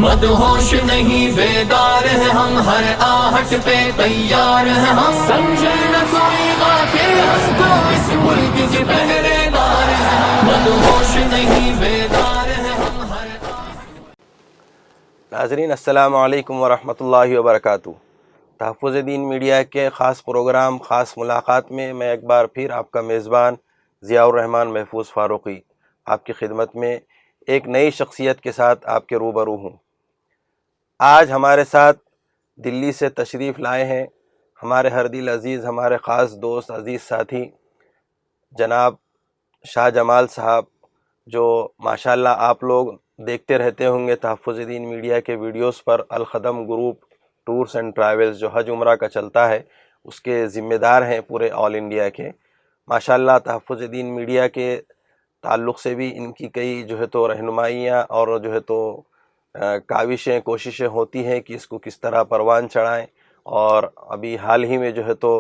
مدہوش نہیں بیدار ہیں ہم، ہر آہٹ پہ تیار ہیں ہم، سمجھے نہ کوئی غافل ہم کو اس ملک کے پہرے دار ہیں ہم، مدہوش نہیں بیدار ہیں ہم ہر ناظرین السلام علیکم ورحمۃ اللہ وبرکاتہ۔ تحفظ دین میڈیا کے خاص پروگرام خاص ملاقات میں میں ایک بار پھر آپ کا میزبان ضیاء الرحمن محفوظ فاروقی آپ کی خدمت میں ایک نئی شخصیت کے ساتھ آپ کے روبرو ہوں۔ آج ہمارے ساتھ دلی سے تشریف لائے ہیں ہمارے ہر دل عزیز، ہمارے خاص دوست، عزیز ساتھی جناب شاہ جمال صاحب، جو ماشاءاللہ آپ لوگ دیکھتے رہتے ہوں گے تحفظ دین میڈیا کے ویڈیوز پر۔ Al-Qadam group tours and travels جو حج عمرہ کا چلتا ہے اس کے ذمہ دار ہیں پورے آل انڈیا کے۔ ماشاءاللہ تحفظ دین میڈیا کے تعلق سے بھی ان کی کئی جو ہے تو رہنمائیاں اور جو ہے تو کاوشیں کوششیں ہوتی ہیں کہ اس کو کس طرح پروان چڑھائیں، اور ابھی حال ہی میں جو ہے تو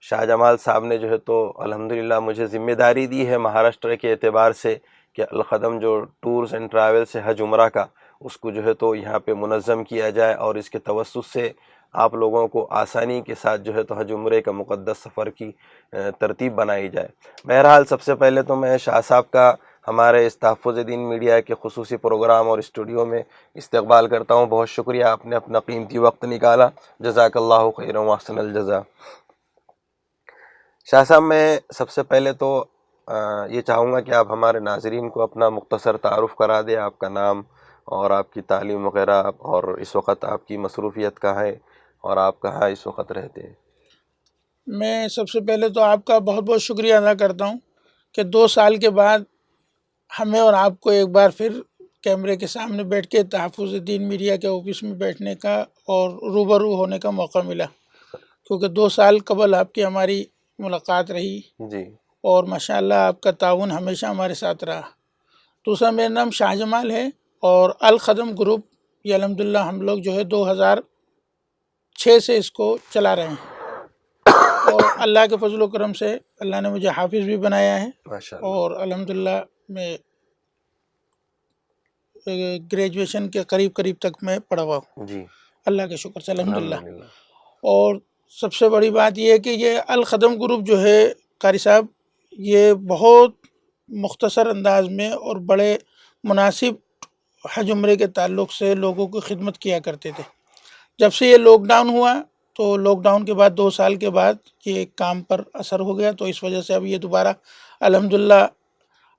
شاہ جمال صاحب نے جو ہے تو الحمدللہ مجھے ذمہ داری دی ہے مہاراشٹر کے اعتبار سے کہ القدم جو ٹورز اینڈ ٹریول سے حج عمرہ کا اس کو جو ہے تو یہاں پہ منظم کیا جائے، اور اس کے توسط سے آپ لوگوں کو آسانی کے ساتھ جو ہے تو حج عمرے کا مقدس سفر کی ترتیب بنائی جائے۔ بہرحال سب سے پہلے تو میں شاہ صاحب کا ہمارے اس تحفظ دین میڈیا کے خصوصی پروگرام اور اسٹوڈیو میں استقبال کرتا ہوں۔ بہت شکریہ، آپ نے اپنا قیمتی وقت نکالا، جزاک اللہ خیرا واحسن الجزا۔ شاہ صاحب میں سب سے پہلے تو یہ چاہوں گا کہ آپ ہمارے ناظرین کو اپنا مختصر تعارف کرا دیں، آپ کا نام اور آپ کی تعلیم وغیرہ، اور اس وقت آپ کی مصروفیت کہاں ہے اور آپ کہاں اس وقت رہتے ہیں۔ میں سب سے پہلے تو آپ کا بہت بہت شکریہ ادا کرتا ہوں کہ 2 سال کے بعد ہمیں اور آپ کو ایک بار پھر کیمرے کے سامنے بیٹھ کے تحفظ دین میڈیا کے آفس میں بیٹھنے کا اور روبرو ہونے کا موقع ملا، کیونکہ 2 سال قبل آپ کی ہماری ملاقات رہی جی، اور ماشاءاللہ آپ کا تعاون ہمیشہ ہمارے ساتھ رہا۔ دوسرا میرا نام شاہ جمال ہے اور القدم گروپ یہ الحمدللہ ہم لوگ جو ہے 2006 سے اس کو چلا رہے ہیں، اور اللہ کے فضل و کرم سے اللہ نے مجھے حافظ بھی بنایا ہے، ماشاءاللہ، اور الحمدللہ میں گریجویشن کے قریب تک میں پڑھا ہوا ہوں، جی، اللہ کے شکر سے الحمدللہ۔ الحمدللہ، اور سب سے بڑی بات یہ ہے کہ یہ القدم گروپ جو ہے قاری صاحب یہ بہت مختصر انداز میں اور بڑے مناسب حج عمرے کے تعلق سے لوگوں کی خدمت کیا کرتے تھے۔ جب سے یہ لاک ڈاؤن ہوا تو لاک ڈاؤن کے بعد 2 سال کے بعد یہ کام پر اثر ہو گیا، تو اس وجہ سے اب یہ دوبارہ الحمدللہ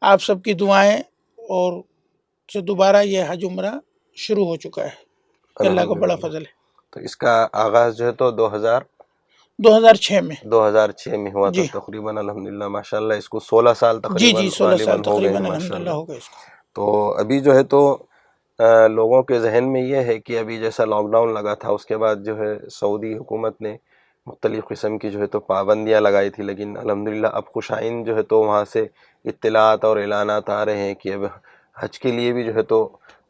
آپ سب کی دعائیں اور سے دوبارہ یہ حج عمرہ شروع ہو چکا ہے، اللہ کا بڑا فضل ہے۔ تو اس کا آغاز جو ہے تو 2006 میں 2006 میں ہوا تھا جی تقریباً، الحمدللہ ماشاءاللہ اس کو 16 سال جی تقریباً 16 سال غالباً ہو گئے ہیں تقریباً الحمدللہ ماشاءاللہ۔ ہو گئے اس کو۔ تو ابھی جو ہے تو لوگوں کے ذہن میں یہ ہے کہ ابھی جیسا لاک ڈاؤن لگا تھا اس کے بعد جو ہے سعودی حکومت نے مختلف قسم کی جو ہے تو پابندیاں لگائی تھی، لیکن الحمدللہ اب خوش آئند جو ہے تو وہاں سے اطلاعات اور اعلانات آ رہے ہیں کہ اب حج کے لیے بھی جو ہے تو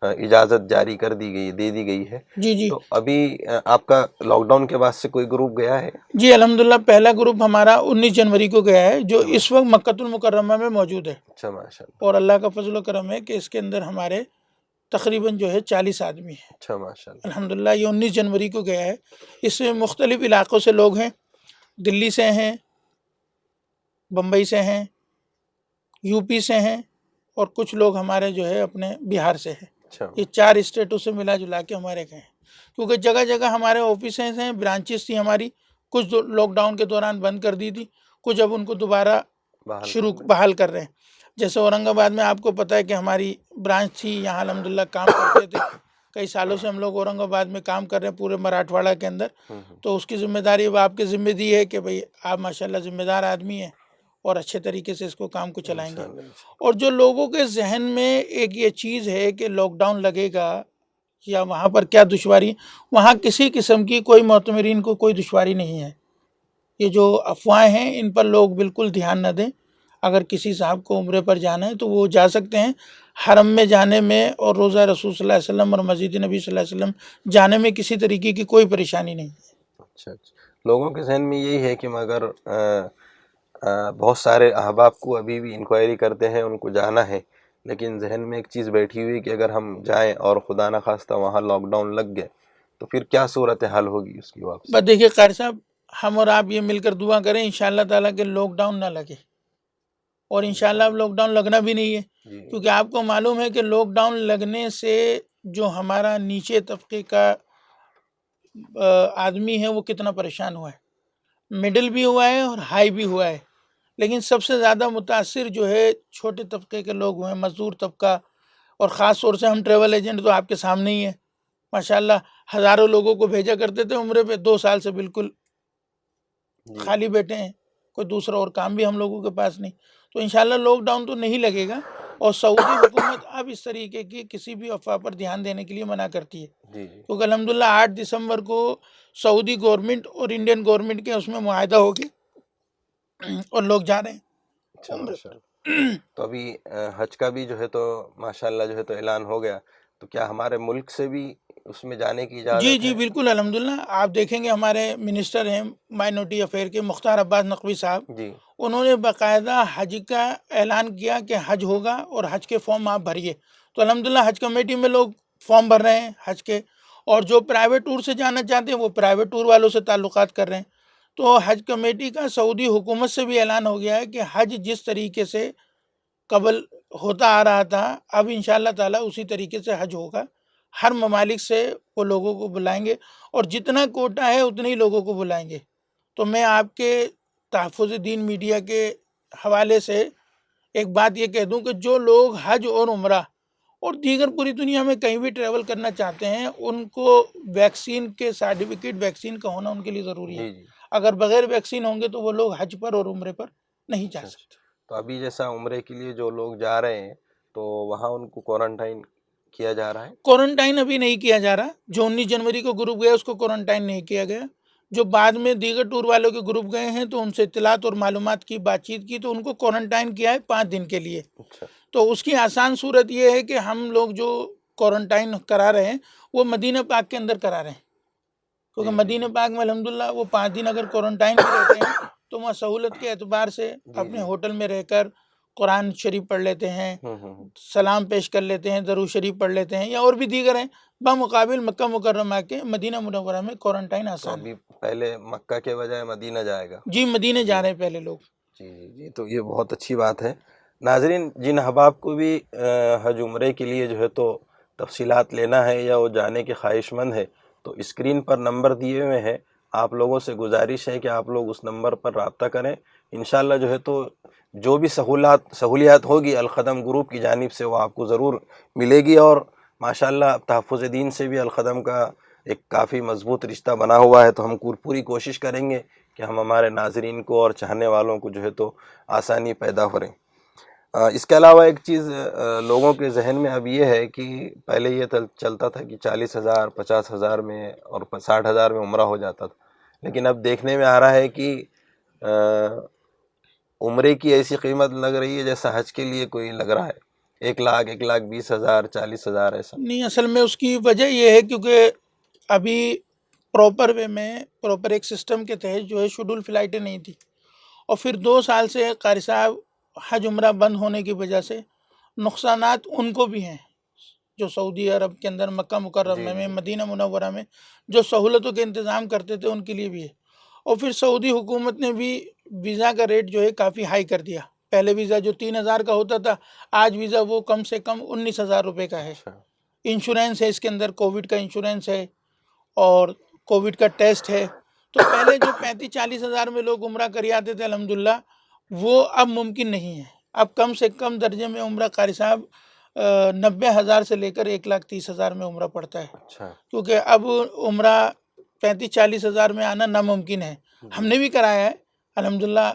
اجازت جاری دے دی گئی ہے۔ جی تو ابھی آپ کا لاک ڈاؤن کے بعد سے کوئی گروپ گیا ہے؟ جی الحمدللہ پہلا گروپ ہمارا 19 جنوری کو گیا ہے، جو اس وقت مکۃ المکرمہ میں موجود ہے، اچھا ماشاءاللہ، اور اللہ کا فضل و کرم ہے کہ اس کے اندر ہمارے تقریباً جو ہے 40 آدمی ہیں اچھا ماشاءاللہ، الحمدللہ۔ یہ 19 جنوری کو گیا ہے، اس میں مختلف علاقوں سے لوگ ہیں، دلی سے ہیں، بمبئی سے ہیں، یو پی سے ہیں، اور کچھ لوگ ہمارے جو ہے اپنے بہار سے ہیں۔ اچھا یہ 4 اسٹیٹوں سے ملا جلا کے ہمارے گئے ہیں، کیونکہ جگہ جگہ ہمارے آفیسز ہیں، برانچز تھی ہماری، کچھ لاک ڈاؤن کے دوران بند کر دی تھی، کچھ اب ان کو دوبارہ بحال کر رہے ہیں۔ جیسے اورنگ آباد میں آپ کو پتہ ہے کہ ہماری برانچ تھی، یہاں الحمدللہ کام کرتے تھے، کئی سالوں سے ہم لوگ اورنگ آباد میں کام کر رہے ہیں پورے مراٹھواڑہ کے اندر، تو اس کی ذمہ داری اب آپ کے ذمہ دی ہے کہ بھئی آپ ماشاءاللہ ذمہ دار آدمی ہیں اور اچھے طریقے سے اس کو کام کو چلائیں گے۔ اور جو لوگوں کے ذہن میں ایک یہ چیز ہے کہ لاک ڈاؤن لگے گا یا وہاں پر کیا دشواری، وہاں کسی قسم کی کوئی معتمرین کو کوئی دشواری نہیں ہے۔ یہ جو افواہیں ہیں ان پر لوگ بالکل دھیان نہ دیں۔ اگر کسی صاحب کو عمرے پر جانا ہے تو وہ جا سکتے ہیں، حرم میں جانے میں اور روضہ رسول صلی اللہ علیہ وسلم اور مسجد نبی صلی اللہ علیہ وسلم جانے میں کسی طریقے کی کوئی پریشانی نہیں ہے۔ اچھا، لوگوں کے ذہن میں یہی ہے کہ مگر بہت سارے احباب کو ابھی بھی انکوائری کرتے ہیں، ان کو جانا ہے، لیکن ذہن میں ایک چیز بیٹھی ہوئی کہ اگر ہم جائیں اور خدا نخواستہ وہاں لاک ڈاؤن لگ گئے تو پھر کیا صورتحال ہوگی اس کی واپسی؟ بس دیکھیے قاری صاحب، ہم اور آپ یہ مل کر دعا کریں انشاءاللہ تعالیٰ کہ لاک ڈاؤن نہ لگے، اور انشاءاللہ اب لاک ڈاؤن لگنا بھی نہیں ہے، کیونکہ آپ کو معلوم ہے کہ لاک ڈاؤن لگنے سے جو ہمارا نیچے طبقے کا آدمی ہے وہ کتنا پریشان ہوا ہے، مڈل بھی ہوا ہے اور ہائی بھی ہوا ہے، لیکن سب سے زیادہ متاثر جو ہے چھوٹے طبقے کے لوگ ہوئے، مزدور طبقہ، اور خاص طور سے ہم ٹریول ایجنٹ تو آپ کے سامنے ہی ہیں، ماشاءاللہ ہزاروں لوگوں کو بھیجا کرتے تھے عمرے پہ، 2 سال سے بالکل خالی بیٹھے ہیں، کوئی دوسرا اور کام بھی ہم لوگوں کے پاس نہیں، تو انشاءاللہ لاک ڈاؤن تو نہیں لگے گا، اور سعودی حکومت اب اس طریقے کی کسی بھی افواہ پر دھیان دینے کے لیے منع کرتی ہے، کیونکہ الحمدللہ 8 دسمبر کو سعودی گورنمنٹ اور انڈین گورنمنٹ کے اس میں معاہدہ ہو گیا اور لوگ جا رہے ہیں۔ تو ابھی حج کا بھی جو ہے تو ماشاءاللہ جو ہے تو اعلان ہو گیا، تو کیا ہمارے ملک سے بھی اس میں جانے کی اجازت ہے؟ جی بالکل الحمدللہ، آپ دیکھیں گے ہمارے منسٹر ہیں مائنورٹی افیئر کے مختار عباس نقوی صاحب، انہوں نے باقاعدہ حج کا اعلان کیا کہ حج ہوگا اور حج کے فارم آپ بھریے، تو الحمدللہ حج کمیٹی میں لوگ فارم بھر رہے ہیں حج کے، اور جو پرائیویٹ ٹور سے جانا چاہتے ہیں وہ پرائیویٹ ٹور والوں سے تعلقات کر رہے ہیں، تو حج کمیٹی کا سعودی حکومت سے بھی اعلان ہو گیا ہے کہ حج جس طریقے سے قبل ہوتا آ رہا تھا اب انشاءاللہ تعالیٰ اسی طریقے سے حج ہوگا، ہر ممالک سے وہ لوگوں کو بلائیں گے، اور جتنا کوٹا ہے اتنے ہی لوگوں کو بلائیں گے۔ تو میں آپ کے تحفظ دین میڈیا کے حوالے سے ایک بات یہ کہہ دوں کہ جو لوگ حج اور عمرہ اور دیگر پوری دنیا میں کہیں بھی ٹریول کرنا چاہتے ہیں ان کو ویکسین کے سرٹیفکیٹ، ویکسین کا ہونا ان کے لیے ضروری ہے، اگر بغیر ویکسین ہوں گے تو وہ لوگ حج پر اور عمرے پر نہیں جا سکتے۔ تو ابھی جیسا عمرے کے لیے جو لوگ جا رہے ہیں تو وہاں ان کو کوارنٹائن کیا جا رہا ہے؟ کوارنٹائن ابھی نہیں کیا جا رہا، جو 19 جنوری کو گروپ گیا اس کو کوارنٹائن نہیں کیا گیا، جو بعد میں دیگر ٹور والوں کے گروپ گئے ہیں تو ان سے اطلاعات اور معلومات کی بات چیت کی تو ان کو کوارنٹائن کیا ہے 5 دن کے لیے۔ تو اس کی آسان صورت یہ ہے کہ ہم لوگ جو کوارنٹائن کرا رہے ہیں وہ مدینہ پاک کے اندر کرا رہے ہیں، کیونکہ مدینہ پاک میں الحمدللہ وہ 5 دن اگر کوارنٹائن میں رہتے ہیں تو وہاں سہولت کے اعتبار سے اپنے ہوٹل میں رہ کر قرآن شریف پڑھ لیتے ہیں، سلام پیش کر لیتے ہیں، درود شریف پڑھ لیتے ہیں، یا اور بھی دیگر ہیں، بمقابل مکہ مکرمہ کے مدینہ منورہ میں کوارنٹائن آسان ہے۔ پہلے مکہ کے بجائے مدینہ جائے گا؟ جی مدینہ جا رہے ہیں پہلے لوگ۔ جی تو یہ بہت اچھی بات ہے۔ ناظرین، جن احباب کو بھی حج عمرے کے لیے جو ہے تو تفصیلات لینا ہے یا وہ جانے کے خواہش مند ہے تو اسکرین پر نمبر دیے ہوئے ہیں، آپ لوگوں سے گزارش ہے کہ آپ لوگ اس نمبر پر رابطہ کریں، انشاءاللہ جو ہے تو جو بھی سہولیات ہوگی الخدم گروپ کی جانب سے وہ آپ کو ضرور ملے گی، اور ماشاءاللہ تحفظ دین سے بھی الخدم کا ایک کافی مضبوط رشتہ بنا ہوا ہے، تو ہم پوری کوشش کریں گے کہ ہم ہمارے ناظرین کو اور چاہنے والوں کو جو ہے تو آسانی پیدا کریں۔ اس کے علاوہ ایک چیز لوگوں کے ذہن میں اب یہ ہے کہ پہلے یہ چلتا تھا کہ 40,000 50,000 میں اور 60,000 میں عمرہ ہو جاتا تھا، لیکن اب دیکھنے میں آ رہا ہے کہ عمرے کی ایسی قیمت لگ رہی ہے جیسا حج کے لیے کوئی لگ رہا ہے، 1 لاکھ 1,20,000 40,000 ایسا۔ نہیں، اصل میں اس کی وجہ یہ ہے کیونکہ ابھی پراپر وے میں پراپر ایک سسٹم کے تحت جو ہے شیڈول فلائٹیں نہیں تھی، اور پھر 2 سال سے قاری صاحب حج عمرہ بند ہونے کی وجہ سے نقصانات ان کو بھی ہیں جو سعودی عرب کے اندر مکہ مکرمہ میں مدینہ منورہ میں جو سہولتوں کے انتظام کرتے تھے ان کے لیے بھی ہے، اور پھر سعودی حکومت نے بھی ویزا کا ریٹ جو ہے کافی ہائی کر دیا، پہلے ویزا جو 3,000 کا ہوتا تھا آج ویزا وہ کم سے کم 19,000 روپے کا ہے، انشورنس ہے اس کے اندر، کووڈ کا انشورنس ہے اور کووڈ کا ٹیسٹ ہے، تو پہلے جو 35-40 ہزار میں لوگ عمرہ کر آتے تھے الحمدللہ وہ اب ممکن نہیں ہے، اب کم سے کم درجے میں عمرہ قاری صاحب 90,000 سے لے کر 1,30,000 میں عمرہ پڑتا ہے، کیونکہ اب عمرہ 35-40 ہزار میں آنا ناممکن ہے۔ ہم نے بھی کرایا ہے الحمدللہ،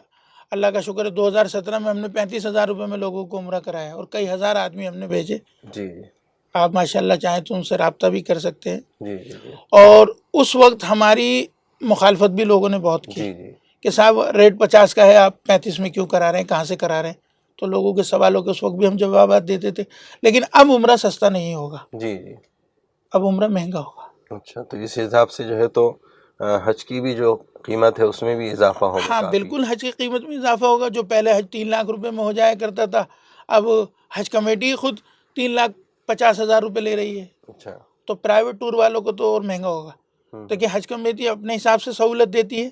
اللہ کا شکر ہے 2017 میں ہم نے 35,000 روپے میں لوگوں کو عمرہ کرایا اور کئی ہزار آدمی ہم نے بھیجے۔ آپ ماشاءاللہ چاہیں تو ان سے رابطہ بھی کر سکتے ہیں۔ اور اس وقت ہماری مخالفت بھی لوگوں نے بہت کی کہ صاحب ریٹ 50 کا ہے آپ 35 میں کیوں کرا رہے ہیں، کہاں سے کرا رہے ہیں، تو لوگوں کے سوالوں کے اس وقت بھی ہم جوابات دیتے تھے، لیکن اب عمرہ سستا نہیں ہوگا، اب عمرہ مہنگا ہوگا۔ اچھا، تو اس حساب سے جو ہے تو حج کی بھی جو قیمت ہے اس میں بھی اضافہ ہوگا؟ ہاں بالکل، حج کی قیمت میں اضافہ ہوگا، جو پہلے حج 3 لاکھ روپے میں ہو جایا کرتا تھا اب حج کمیٹی خود 3,50,000 روپے لے رہی ہے، اچھا تو پرائیویٹ ٹور والوں کو تو اور مہنگا ہوگا. دیکھیں حج کمیٹی اپنے حساب سے سہولت دیتی ہے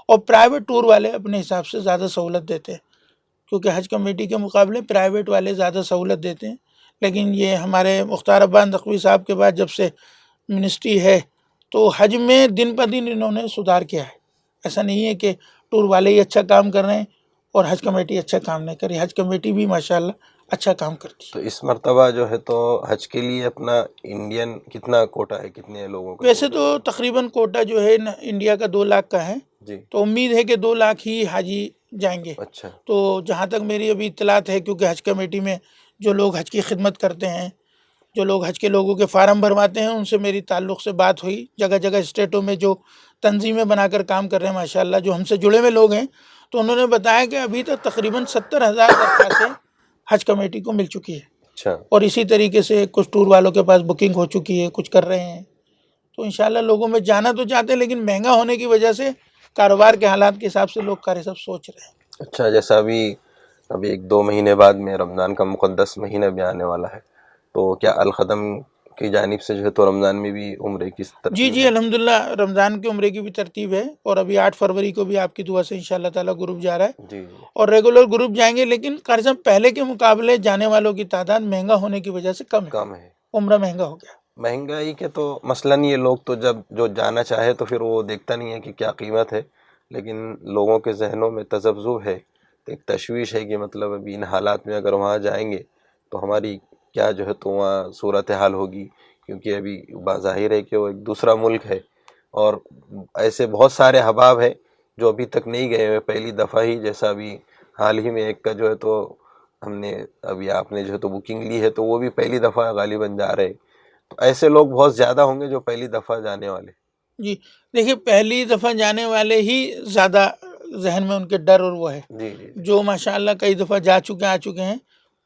اور پرائیویٹ ٹور والے اپنے حساب سے زیادہ سہولت دیتے ہیں، کیونکہ حج کمیٹی کے مقابلے پرائیویٹ والے زیادہ سہولت دیتے ہیں. لیکن یہ ہمارے مختار عباس نقوی صاحب کے بعد جب سے منسٹری ہے تو حج میں دن پہ دن انہوں نے سدھار کیا ہے. ایسا نہیں ہے کہ ٹور والے ہی اچھا کام کر رہے ہیں اور حج کمیٹی اچھا کام نہیں کر رہی. حج کمیٹی بھی ماشاءاللہ اچھا کام کرتی ہے. تو اس مرتبہ جو ہے تو حج کے لیے اپنا انڈین کتنا کوٹا ہے، کتنے لوگوں کا؟ ویسے تو تقریباً کوٹا جو ہے انڈیا کا 2 لاکھ کا ہے، جی. تو امید ہے کہ 2 لاکھ ہی حاجی جائیں گے. اچھا تو جہاں تک میری ابھی اطلاعات ہے، کیونکہ حج کمیٹی میں جو لوگ حج کی خدمت کرتے ہیں، جو لوگ حج کے لوگوں کے فارم بھرواتے ہیں، ان سے میری تعلق سے بات ہوئی. جگہ جگہ اسٹیٹوں میں جو تنظیمیں بنا کر کام کر رہے ہیں ماشاءاللہ، جو ہم سے جڑے ہوئے لوگ ہیں، تو انہوں نے بتایا کہ ابھی تک تقریباً 70,000 درخواستیں حج کمیٹی کو مل چکی ہے. اچھا. اور اسی طریقے سے کچھ ٹور والوں کے پاس بکنگ ہو چکی ہے، کچھ کر رہے ہیں. تو انشاءاللہ لوگوں میں جانا تو چاہتے ہیں، لیکن مہنگا ہونے کی وجہ سے کاروبار کے حالات کے حساب سے لوگ کاری سب سوچ رہے ہیں. اچھا، جیسا ابھی 1-2 مہینے بعد میں رمضان کا مقدس مہینہ بھی آنے والا ہے، تو کیا الخدم کی جانب سے جو ہے تو رمضان میں بھی عمرے کی ترتیب جی ہے؟ الحمدللہ رمضان کے عمرے کی بھی ترتیب ہے، اور ابھی 8 فروری کو بھی آپ کی دعا سے انشاءاللہ تعالیٰ گروپ جا رہا ہے، جی. اور ریگولر گروپ جائیں گے. لیکن قاری صاحب پہلے کے مقابلے جانے والوں کی تعداد مہنگا ہونے کی وجہ سے کم ہے. کم ہے. عمرہ مہنگا ہو گیا. مہنگائی کے تو مثلا یہ لوگ تو جب جو جانا چاہے تو پھر وہ دیکھتا نہیں ہے کہ کیا قیمت ہے، لیکن لوگوں کے ذہنوں میں تذبذب ہے، ایک تشویش ہے کہ مطلب ابھی ان حالات میں اگر وہاں جائیں گے تو ہماری کیا جو ہے تو وہاں صورتحال ہوگی، کیونکہ ابھی بظاہر ہے کہ وہ ایک دوسرا ملک ہے، اور ایسے بہت سارے احباب ہیں جو ابھی تک نہیں گئے ہوئے، پہلی دفعہ ہی، جیسا ابھی حال ہی میں ایک کا جو ہے تو ہم نے ابھی آپ نے جو ہے تو بکنگ لی ہے، تو وہ بھی پہلی دفعہ غالباً جا رہے. تو ایسے لوگ بہت زیادہ ہوں گے جو پہلی دفعہ جانے والے. جی دیکھیے پہلی دفعہ جانے والے ہی زیادہ ذہن میں ان کے ڈر اور وہ ہے. جی جی. جو ماشاءاللہ کئی دفعہ آ چکے ہیں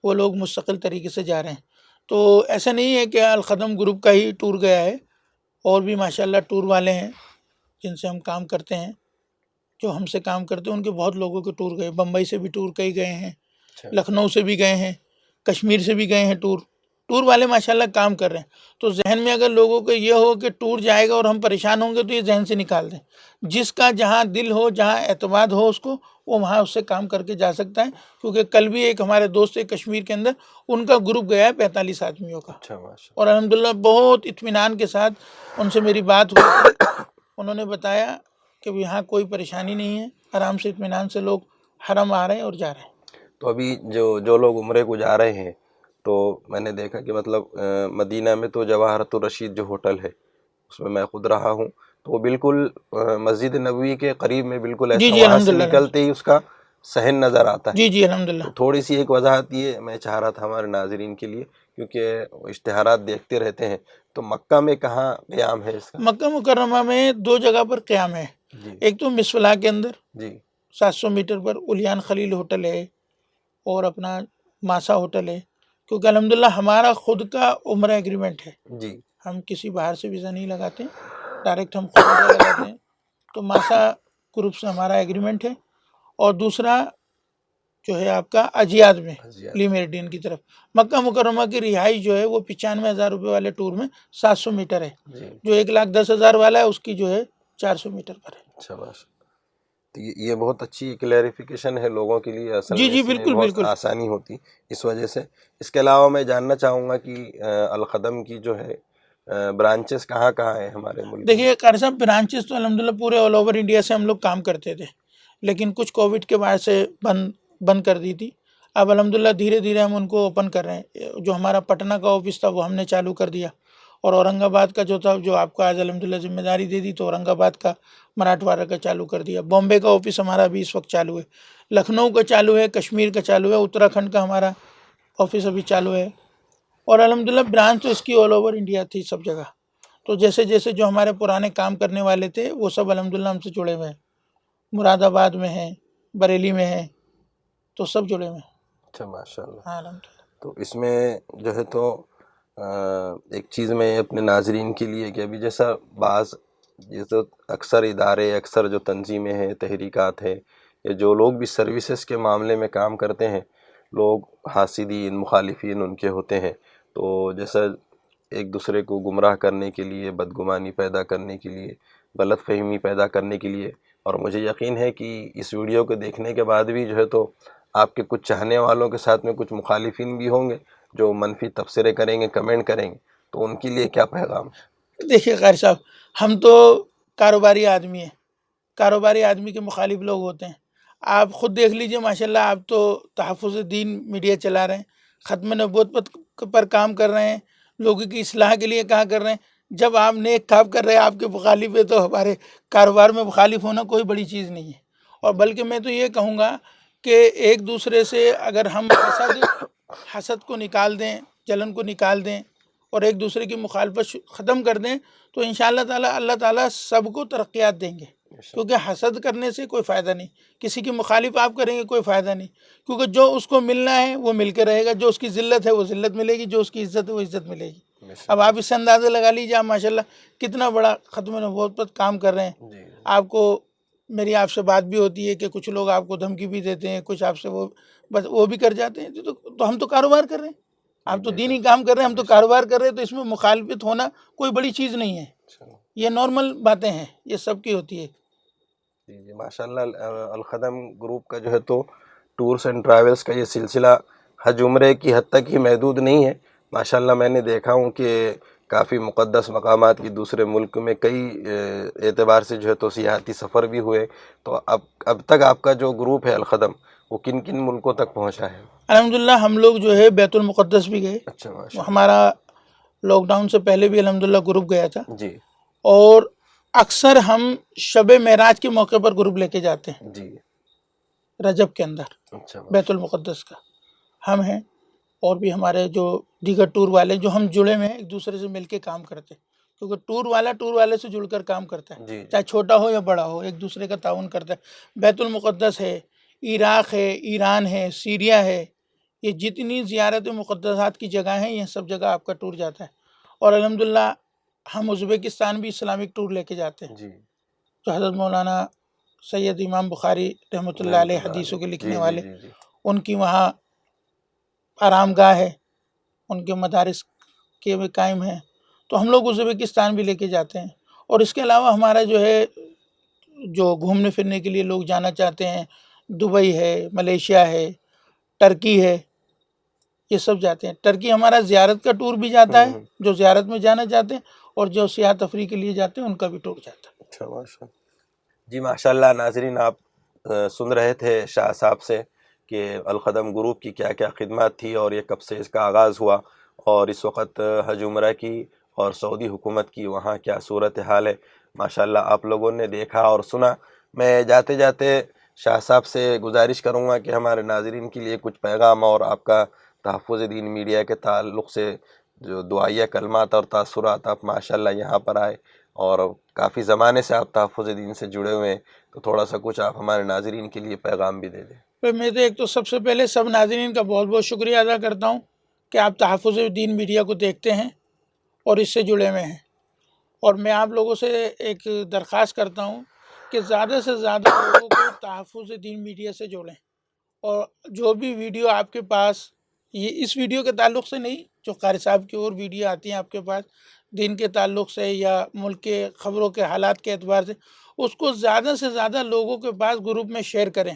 وہ لوگ مستقل طریقے سے جا رہے ہیں. تو ایسا نہیں ہے کہ الخدم گروپ کا ہی ٹور گیا ہے، اور بھی ماشاءاللہ ٹور والے ہیں جن سے ہم کام کرتے ہیں، جو ہم سے کام کرتے ہیں ان کے بہت لوگوں کے ٹور گئے. بمبئی سے بھی ٹور کئی گئے ہیں، لکھنؤ سے بھی گئے ہیں، کشمیر سے بھی گئے ہیں. ٹور والے ماشاءاللہ کام کر رہے ہیں. تو ذہن میں اگر لوگوں کو یہ ہو کہ ٹور جائے گا اور ہم پریشان ہوں گے، تو یہ ذہن سے نکال دیں. جس کا جہاں دل ہو، جہاں اعتماد ہو اس کو، وہ وہاں اس سے کام کر کے جا سکتا ہے. کیونکہ کل بھی ایک ہمارے دوست ایک کشمیر کے اندر، ان کا گروپ گیا ہے 45 آدمیوں کا، اور الحمدللہ بہت اطمینان کے ساتھ ان سے میری بات ہوئی. انہوں نے بتایا کہ یہاں کوئی پریشانی نہیں ہے، آرام سے اطمینان سے لوگ حرم آ رہے ہیں اور جا رہے ہیں. تو ابھی جو لوگ عمرے کو جا رہے ہیں، تو میں نے دیکھا کہ مطلب مدینہ میں تو جواہرۃ الرشید جو ہوٹل ہے اس میں خود رہا ہوں، تو وہ بالکل مسجد نبوی کے قریب میں بالکل ایسا، جی وہاں سے الحمدللہ. نکلتے ہی اس کا صحن نظر آتا ہے. جی الحمدللہ. تو تھوڑی سی ایک وضاحت یہ میں چاہ رہا تھا ہمارے ناظرین کے لیے، کیونکہ اشتہارات دیکھتے رہتے ہیں. تو مکہ میں کہاں قیام ہے اس کا؟ مکہ مکرمہ میں 2 جگہ پر قیام ہے. ایک تو مسفلا کے اندر جی 700 میٹر پر الیان خلیل ہوٹل ہے، اور اپنا ماسا ہوٹل ہے. کیونکہ الحمدللہ ہمارا خود کا عمرہ ایگریمنٹ ہے. جی. ہم کسی باہر سے ویزا نہیں لگاتے، ڈائریکٹ ہم خود ویزا لگاتے ہیں. تو ماسا گروپ سے ہمارا ایگریمنٹ ہے. اور دوسرا جو ہے آپ کا اجیاد میں لی میریڈین کی طرف. مکہ مکرمہ کی رہائش جو ہے وہ 95,000 روپے والے ٹور میں 700 میٹر ہے. جو 1,10,000 والا ہے اس کی جو ہے 400 میٹر پر ہے. اچھا بس. تو یہ بہت اچھی کلیریفیکیشن ہے لوگوں کے لیے، اصل جی میں اس میں بالکل بہت بالکل. آسانی ہوتی اس وجہ سے. اس کے علاوہ میں جاننا چاہوں گا کہ الخدم کی جو ہے برانچز کہاں کہاں ہیں ہمارے ملک میں؟ دیکھیے قاری صاحب برانچز تو الحمدللہ پورے آل اوور انڈیا سے ہم لوگ کام کرتے تھے، لیکن کچھ کووڈ کے بعد سے بند کر دی تھی. اب الحمدللہ دھیرے دھیرے ہم ان کو اوپن کر رہے ہیں. جو ہمارا پٹنہ کا آفس تھا وہ ہم نے چالو کر دیا، اور اورنگ آباد کا جو تھا، جو آپ کو آج الحمدللہ ذمہ داری دے دی، تو اورنگ آباد کا مراٹھواڑہ کا چالو کر دیا. بامبے کا آفس ہمارا ابھی اس وقت چالو ہے، لکھنؤ کا چالو ہے، کشمیر کا چالو ہے، اتراکھنڈ کا ہمارا آفس ابھی چالو ہے. اور الحمدللہ برانچ تو اس کی آل اوور انڈیا تھی سب جگہ. تو جیسے جیسے جو ہمارے پرانے کام کرنے والے تھے وہ سب الحمدللہ ہم سے جڑے ہوئے ہیں. مراد آباد میں ہیں، بریلی میں ہیں، تو سب جڑے ہوئے ہیں. اچھا ماشاء اللہ. ہاں الحمدللہ. تو اس میں جو ہے تو ایک چیز میں اپنے ناظرین کے لیے کہ ابھی جیسا جیسے اکثر ادارے، اکثر جو تنظیمیں ہیں، تحریکات ہیں، یا جو لوگ بھی سروسز کے معاملے میں کام کرتے ہیں، لوگ حاسدین مخالفین ان کے ہوتے ہیں، تو جیسا ایک دوسرے کو گمراہ کرنے کے لیے، بدگمانی پیدا کرنے کے لیے، غلط فہمی پیدا کرنے کے لیے، اور مجھے یقین ہے کہ اس ویڈیو کو دیکھنے کے بعد بھی جو ہے تو آپ کے کچھ چاہنے والوں کے ساتھ میں کچھ مخالفین بھی ہوں گے جو منفی تبصرے کریں گے، کمنٹ کریں گے، تو ان کے لیے کیا پیغام ہے؟ دیکھیے قاری صاحب، ہم تو کاروباری آدمی ہیں، کاروباری آدمی کے مخالف لوگ ہوتے ہیں. آپ خود دیکھ لیجئے ماشاءاللہ، آپ تو تحفظ دین میڈیا چلا رہے ہیں، ختم نبوت پر کام کر رہے ہیں، لوگوں کی اصلاح کے لیے کہاں کر رہے ہیں. جب آپ نیک کام کر رہے ہیں، آپ کے مخالف ہے، تو ہمارے کاروبار میں مخالف ہونا کوئی بڑی چیز نہیں ہے. اور بلکہ میں تو یہ کہوں گا کہ ایک دوسرے سے اگر ہم حسد کو نکال دیں، جلن کو نکال دیں، اور ایک دوسرے کی مخالفت ختم کر دیں، تو انشاءاللہ تعالی اللہ تعالیٰ سب کو ترقیات دیں گے. کیونکہ حسد کرنے سے کوئی فائدہ نہیں، کسی کی مخالف آپ کریں گے کوئی فائدہ نہیں، کیونکہ جو اس کو ملنا ہے وہ مل کے رہے گا، جو اس کی ذلت ہے وہ ذلت ملے گی، جو اس کی عزت ہے وہ عزت ملے گی. اب آپ اس سے اندازہ لگا لیجیے، آپ ماشاءاللہ کتنا بڑا ختم نبوت پر کام کر رہے ہیں. آپ کو میری آپ سے بات بھی ہوتی ہے کہ کچھ لوگ آپ کو دھمکی بھی دیتے ہیں، کچھ آپ سے وہ بھی کر جاتے ہیں. تو ہم تو کاروبار کر رہے ہیں، آپ تو دینی کام کر رہے ہیں، ہم تو کاروبار کر رہے ہیں، تو اس میں مخالفت ہونا کوئی بڑی چیز نہیں ہے. یہ نارمل باتیں ہیں، یہ سب کی ہوتی ہے. جی ماشاءاللہ. الخدم گروپ کا جو ہے تو ٹورس اینڈ ٹریولز کا یہ سلسلہ حج عمرے کی حد تک ہی محدود نہیں ہے. ماشاءاللہ میں نے دیکھا ہوں کہ کافی مقدس مقامات کی دوسرے ملک میں کئی اعتبار سے جو ہے تو سیاحتی سفر بھی ہوئے. تو اب تک آپ کا جو گروپ ہے الخدم، وہ کن کن ملکوں تک پہنچا ہے؟ الحمدللہ ہم لوگ جو ہے بیت المقدس بھی گئے. اچھا ماشاءاللہ. ہمارا لاک ڈاؤن سے پہلے بھی الحمدللہ گروپ گیا تھا. جی. اور اکثر ہم شب معراج کے موقع پر گروپ لے کے جاتے ہیں. جی. رجب کے اندر. اچھا. بیت المقدس کا ہم ہیں، اور بھی ہمارے جو دیگر ٹور والے جو ہم جڑے ہوئے ہیں، ایک دوسرے سے مل کے کام کرتے ہیں. کیونکہ ٹور والے سے جڑ کر کام کرتا ہے. جی. چاہے چھوٹا ہو یا بڑا ہو، ایک دوسرے کا تعاون کرتا ہے. بیت المقدس ہے، عراق ہے، ایران ہے، سیریا ہے، یہ جتنی زیارت مقدسات کی جگہ ہیں، یہ سب جگہ آپ کا ٹور جاتا ہے. اور الحمدللہ ہم ازبکستان بھی اسلامک ٹور لے کے جاتے ہیں. جی. جو حضرت مولانا سید امام بخاری رحمۃ اللہ علیہ حدیثوں کے لکھنے والے، ان کی وہاں آرام گاہ ہے، ان کے مدارس کے بھی قائم ہیں، تو ہم لوگ ازبکستان بھی لے کے جاتے ہیں. اور اس کے علاوہ ہمارا جو ہے جو گھومنے پھرنے کے لیے لوگ جانا چاہتے ہیں، دبئی ہے، ملیشیا ہے، ٹرکی ہے، یہ سب جاتے ہیں. ٹرکی ہمارا زیارت کا ٹور بھی جاتا ہے، جو زیارت میں جانا چاہتے ہیں، اور جو سیاح تفریح کے لیے جاتے ہیں ان کا بھی ٹور جاتا ہے. اچھا ماشاء. جی ماشاءاللہ. ناظرین، آپ سن رہے تھے شاہ صاحب سے کہ الخدم گروپ کی کیا کیا خدمات تھی، اور یہ کب سے اس کا آغاز ہوا، اور اس وقت حج عمرہ کی اور سعودی حکومت کی وہاں کیا صورتحال ہے. ماشاءاللہ آپ لوگوں نے دیکھا اور سنا. میں جاتے جاتے شاہ صاحب سے گزارش کروں گا کہ ہمارے ناظرین کے لیے کچھ پیغام اور آپ کا تحفظ دین میڈیا کے تعلق سے جو دعائیہ کلمات اور تاثرات. آپ ماشاءاللہ یہاں پر آئے اور کافی زمانے سے آپ تحفظ دین سے جڑے ہوئے ہیں، تو تھوڑا سا کچھ آپ ہمارے ناظرین کے لیے پیغام بھی دے دیں. میں تو ایک تو سب سے پہلے سب ناظرین کا بہت بہت شکریہ ادا کرتا ہوں کہ آپ تحفظ دین میڈیا کو دیکھتے ہیں اور اس سے جڑے ہوئے ہیں. اور میں آپ لوگوں سے ایک درخواست کرتا ہوں کہ زیادہ سے زیادہ لوگوں کو تحفظ دین میڈیا سے جوڑیں. اور جو بھی ویڈیو آپ کے پاس، یہ اس ویڈیو کے تعلق سے نہیں، جو قاری صاحب کی اور ویڈیو آتی ہیں آپ کے پاس دین کے تعلق سے یا ملک کے خبروں کے حالات کے اعتبار سے، اس کو زیادہ سے زیادہ لوگوں کے پاس گروپ میں شیئر کریں.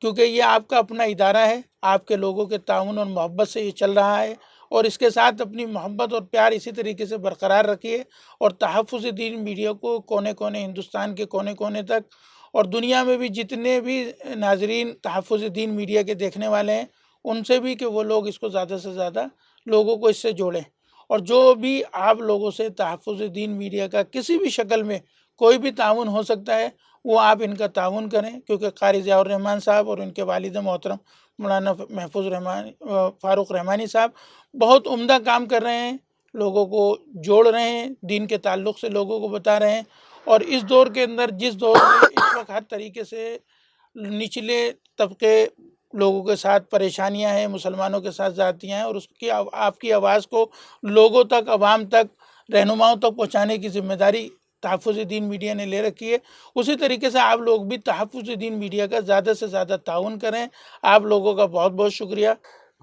کیونکہ یہ آپ کا اپنا ادارہ ہے، آپ کے لوگوں کے تعاون اور محبت سے یہ چل رہا ہے. اور اس کے ساتھ اپنی محبت اور پیار اسی طریقے سے برقرار رکھیے. اور تحفظ دین میڈیا کو کونے کونے، ہندوستان کے کونے کونے تک، اور دنیا میں بھی جتنے بھی ناظرین تحفظ دین میڈیا کے دیکھنے والے ہیں، ان سے بھی کہ وہ لوگ اس کو زیادہ سے زیادہ لوگوں کو اس سے جوڑیں. اور جو بھی آپ لوگوں سے تحفظ دین میڈیا کا کسی بھی شکل میں کوئی بھی تعاون ہو سکتا ہے، وہ آپ ان کا تعاون کریں. کیونکہ قاری ضیاء الرحمن صاحب اور ان کے والد محترم مولانا محفوظ فاروق رحمانی صاحب بہت عمدہ کام کر رہے ہیں، لوگوں کو جوڑ رہے ہیں، دین کے تعلق سے لوگوں کو بتا رہے ہیں. اور اس دور کے اندر، جس دور میں اس وقت ہر طریقے سے نچلے طبقے لوگوں کے ساتھ پریشانیاں ہیں، مسلمانوں کے ساتھ زیادتیاں ہیں، اور اس کی آپ کی آواز کو لوگوں تک، عوام تک، رہنماؤں تک پہنچانے کی ذمہ داری تحفظ دین میڈیا نے لے رکھی ہے. اسی طریقے سے آپ لوگ بھی تحفظ دین میڈیا کا زیادہ سے زیادہ تعاون کریں. آپ لوگوں کا بہت بہت شکریہ.